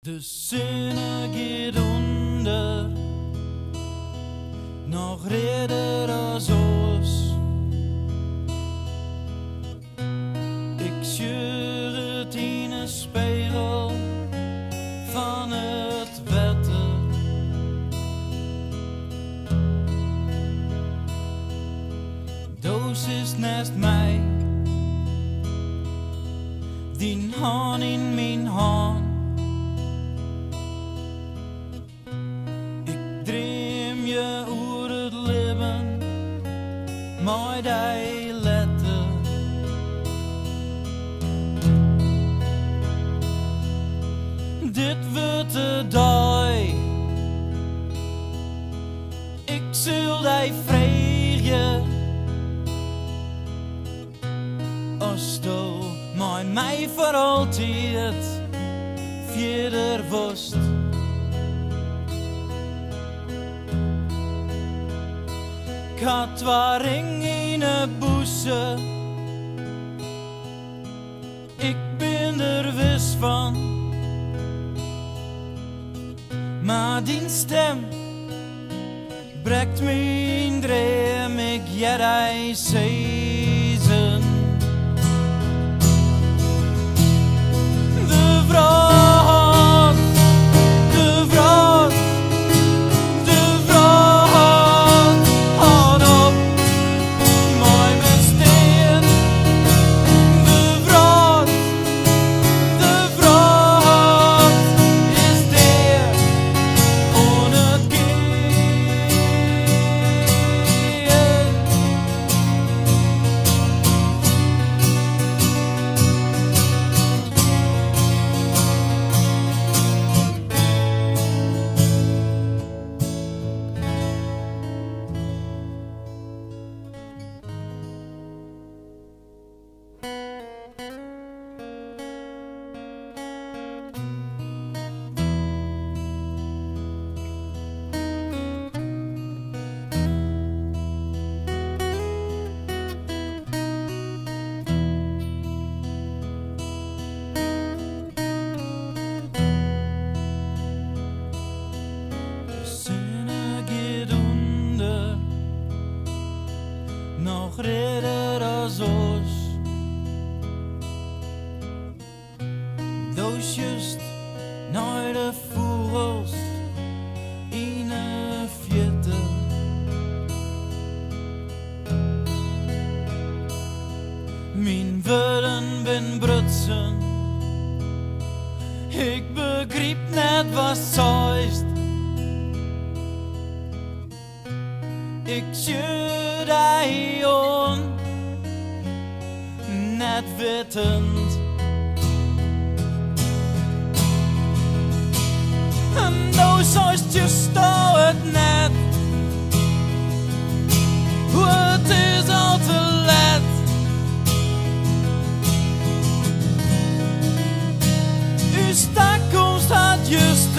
De zonne gaat onder, nog redder als ons. Ik scheur het in een spiegel van het wetter. Doos is naast mij, die hand in mijn hand. Mooi die letter. Dit wordt de dag. Ik zul die vragen. Als du mij voor altijd verder wist. Ik had 2 ringen in een boeze. Ik ben er wist van. Maar die stem breekt mijn droom. Ik jij season. De vraag, de vraag. Nog redder als ons. Doos just naar de vogels in een vjette. Mijn woorden ben brutsen. Ik begreep net wat zeist. Ik schud hij on, net wittend. En nou zoist je stou het net. Het is al te laat. Uw stakkomst had just